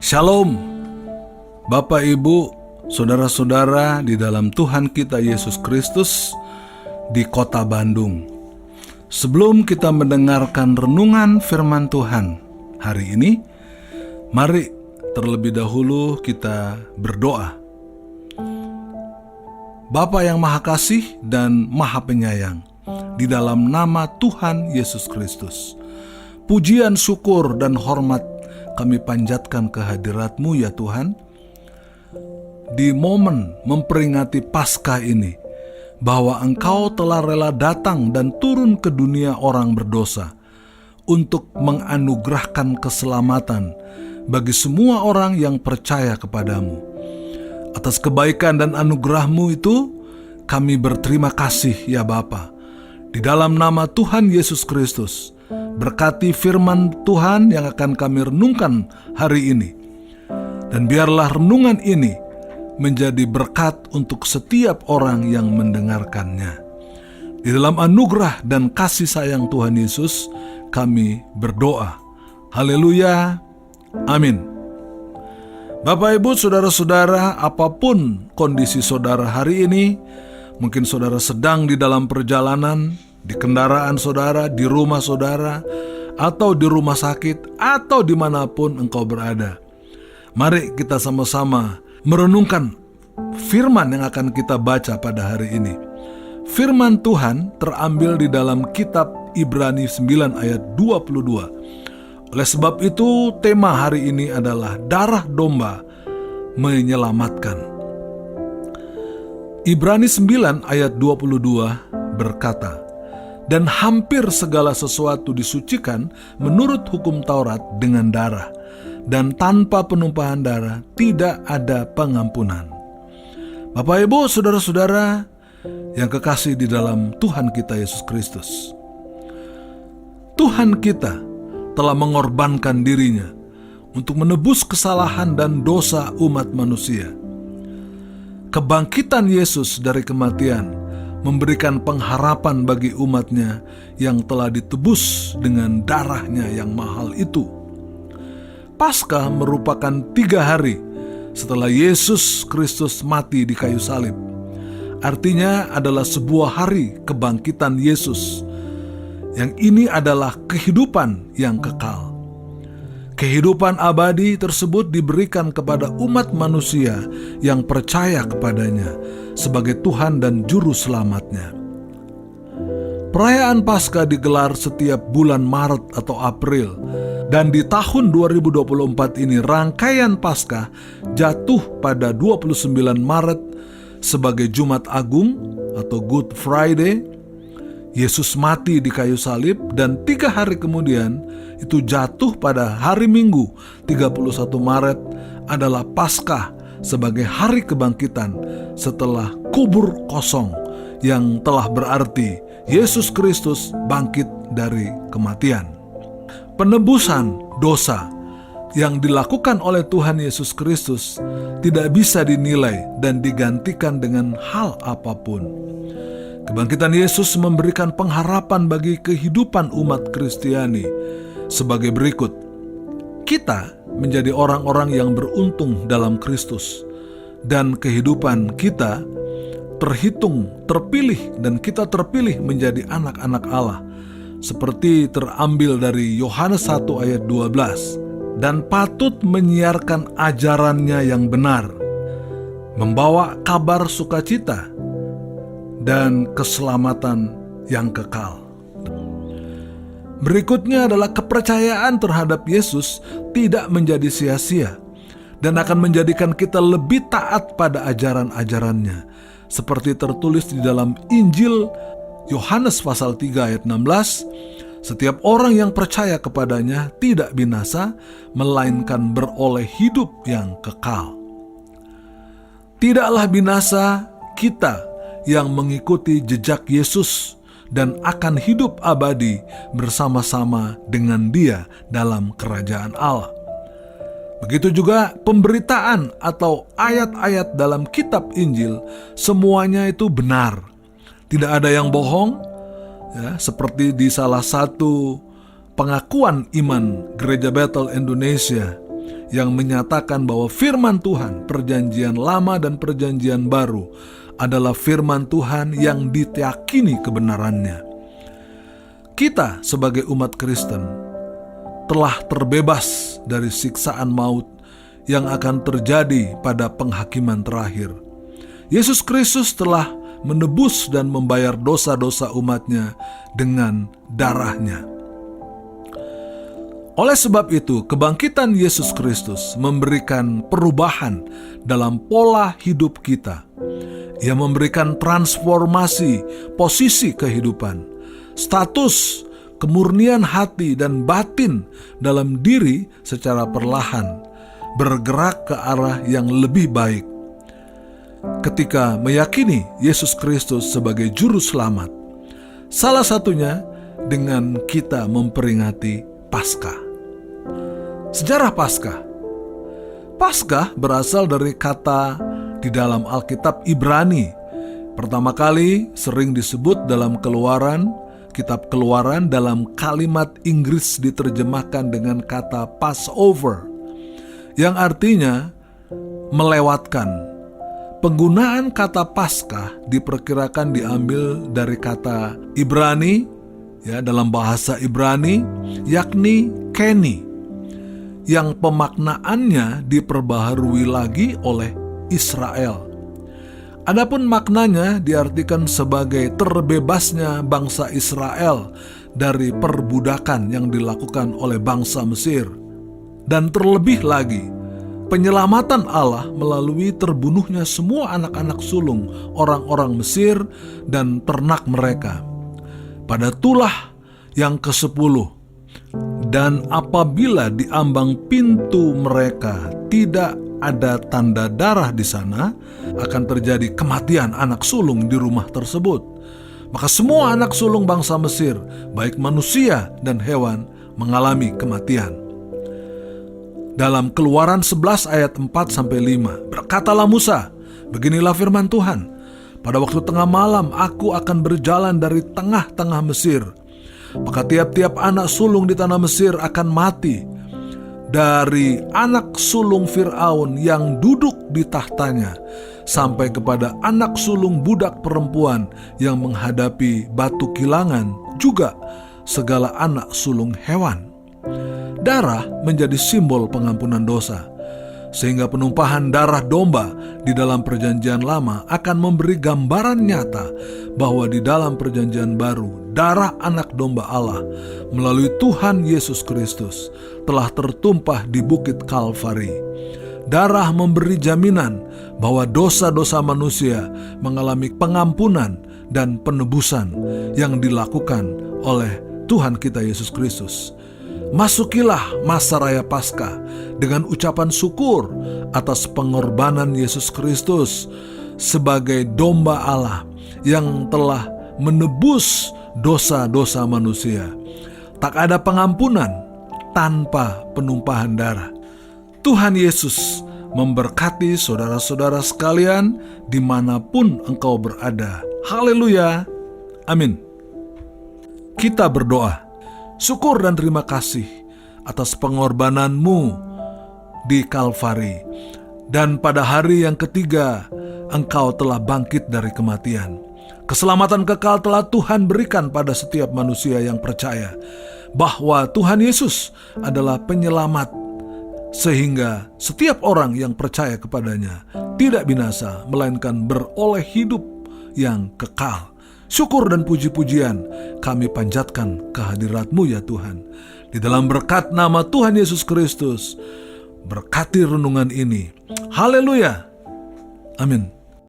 Shalom, Bapak Ibu, saudara-saudara di dalam Tuhan kita Yesus Kristus di kota Bandung. Sebelum kita mendengarkan renungan firman Tuhan hari ini, mari terlebih dahulu kita berdoa. Bapa yang Maha Kasih dan Maha Penyayang, di dalam nama Tuhan Yesus Kristus, pujian, syukur, dan hormat kami panjatkan kehadirat-Mu ya Tuhan. Di momen memperingati Paskah ini, bahwa Engkau telah rela datang dan turun ke dunia orang berdosa untuk menganugerahkan keselamatan bagi semua orang yang percaya kepadamu. Atas kebaikan dan anugerah-Mu itu, kami berterima kasih ya Bapa. Di dalam nama Tuhan Yesus Kristus, berkati firman Tuhan yang akan kami renungkan hari ini. Dan biarlah renungan ini menjadi berkat untuk setiap orang yang mendengarkannya. Di dalam anugerah dan kasih sayang Tuhan Yesus, kami berdoa. Haleluya. Amin. Bapak, Ibu, saudara-saudara, apapun kondisi saudara hari ini, mungkin saudara sedang di dalam perjalanan, di kendaraan saudara, di rumah saudara, atau di rumah sakit, atau dimanapun engkau berada. Mari kita sama-sama merenungkan firman yang akan kita baca pada hari ini. Firman Tuhan terambil di dalam kitab Ibrani 9 ayat 22. Oleh sebab itu, tema hari ini adalah darah domba menyelamatkan. Ibrani 9 ayat 22 berkata, "Dan hampir segala sesuatu disucikan menurut hukum Taurat dengan darah, dan tanpa penumpahan darah tidak ada pengampunan." Bapak, Ibu, saudara-saudara yang kekasih di dalam Tuhan kita Yesus Kristus, Tuhan kita telah mengorbankan dirinya untuk menebus kesalahan dan dosa umat manusia. Kebangkitan Yesus dari kematian memberikan pengharapan bagi umatnya yang telah ditebus dengan darahnya yang mahal itu. Paskah merupakan 3 hari setelah Yesus Kristus mati di kayu salib. Artinya adalah sebuah hari kebangkitan Yesus. Yang ini adalah kehidupan yang kekal. Kehidupan abadi tersebut diberikan kepada umat manusia yang percaya kepadanya sebagai Tuhan dan Juru Selamatnya. Perayaan Paskah digelar setiap bulan Maret atau April, dan di tahun 2024 ini rangkaian Paskah jatuh pada 29 Maret sebagai Jumat Agung atau Good Friday. Yesus mati di kayu salib dan 3 hari kemudian itu jatuh pada hari Minggu 31 Maret adalah Paskah sebagai hari kebangkitan setelah kubur kosong, yang telah berarti Yesus Kristus bangkit dari kematian. Penebusan dosa yang dilakukan oleh Tuhan Yesus Kristus tidak bisa dinilai dan digantikan dengan hal apapun. Kebangkitan Yesus memberikan pengharapan bagi kehidupan umat Kristiani sebagai berikut. Kita menjadi orang-orang yang beruntung dalam Kristus, dan kehidupan kita terhitung, terpilih, dan kita terpilih menjadi anak-anak Allah, seperti terambil dari Yohanes 1 ayat 12, dan patut menyiarkan ajarannya yang benar, membawa kabar sukacita dan keselamatan yang kekal. Berikutnya adalah kepercayaan terhadap Yesus tidak menjadi sia-sia dan akan menjadikan kita lebih taat pada ajaran-ajarannya, seperti tertulis di dalam Injil Yohanes pasal 3 ayat 16, "Setiap orang yang percaya kepadanya tidak binasa, melainkan beroleh hidup yang kekal." Tidaklah binasa kita yang mengikuti jejak Yesus dan akan hidup abadi bersama-sama dengan Dia dalam kerajaan Allah. Begitu juga pemberitaan atau ayat-ayat dalam kitab Injil, semuanya itu benar. Tidak ada yang bohong, ya, seperti di salah satu pengakuan iman Gereja Bethel Indonesia yang menyatakan bahwa firman Tuhan, perjanjian lama dan perjanjian baru, adalah firman Tuhan yang diyakini kebenarannya. Kita sebagai umat Kristen telah terbebas dari siksaan maut yang akan terjadi pada penghakiman terakhir. Yesus Kristus telah menebus dan membayar dosa-dosa umatnya dengan darahnya. Oleh sebab itu, kebangkitan Yesus Kristus memberikan perubahan dalam pola hidup kita. Ia memberikan transformasi posisi kehidupan, status, kemurnian hati dan batin dalam diri secara perlahan, bergerak ke arah yang lebih baik. Ketika meyakini Yesus Kristus sebagai juru selamat, salah satunya dengan kita memperingati Paskah. Sejarah Paskah. Paskah berasal dari kata di dalam Alkitab Ibrani. Pertama kali sering disebut dalam kitab Keluaran dalam kalimat Inggris diterjemahkan dengan kata Passover, yang artinya melewatkan. Penggunaan kata Paskah diperkirakan diambil dari kata Ibrani, dalam bahasa Ibrani, yakni Keni, yang pemaknaannya diperbaharui lagi oleh Israel. Adapun maknanya diartikan sebagai terbebasnya bangsa Israel dari perbudakan yang dilakukan oleh bangsa Mesir. Dan terlebih lagi, penyelamatan Allah melalui terbunuhnya semua anak-anak sulung orang-orang Mesir dan ternak mereka pada tulah yang ke-10. Dan apabila di ambang pintu mereka tidak ada tanda darah di sana, akan terjadi kematian anak sulung di rumah tersebut. Maka semua anak sulung bangsa Mesir, baik manusia dan hewan, mengalami kematian. Dalam Keluaran 11 ayat 4-5, berkatalah Musa, beginilah firman Tuhan, pada waktu tengah malam aku akan berjalan dari tengah-tengah Mesir, maka tiap-tiap anak sulung di tanah Mesir akan mati, dari anak sulung Fir'aun yang duduk di tahtanya, sampai kepada anak sulung budak perempuan yang menghadapi batu kilangan, juga segala anak sulung hewan. Darah menjadi simbol pengampunan dosa, sehingga penumpahan darah domba di dalam perjanjian lama akan memberi gambaran nyata bahwa di dalam perjanjian baru, darah anak domba Allah melalui Tuhan Yesus Kristus telah tertumpah di bukit Kalvari. Darah memberi jaminan bahwa dosa-dosa manusia mengalami pengampunan dan penebusan yang dilakukan oleh Tuhan kita Yesus Kristus. Masukilah masa raya Paskah dengan ucapan syukur atas pengorbanan Yesus Kristus sebagai domba Allah yang telah menebus dosa-dosa manusia. Tak ada pengampunan tanpa penumpahan darah. Tuhan Yesus memberkati saudara-saudara sekalian dimanapun engkau berada. Haleluya. Amin. Kita berdoa. Syukur dan terima kasih atas pengorbananmu di Kalvari. Dan pada hari yang ketiga, engkau telah bangkit dari kematian. Keselamatan kekal telah Tuhan berikan pada setiap manusia yang percaya bahwa Tuhan Yesus adalah penyelamat, sehingga setiap orang yang percaya kepadanya tidak binasa, melainkan beroleh hidup yang kekal. Syukur dan puji-pujian kami panjatkan kehadirat-Mu ya Tuhan. Di dalam berkat nama Tuhan Yesus Kristus, berkati renungan ini. Haleluya. Amin.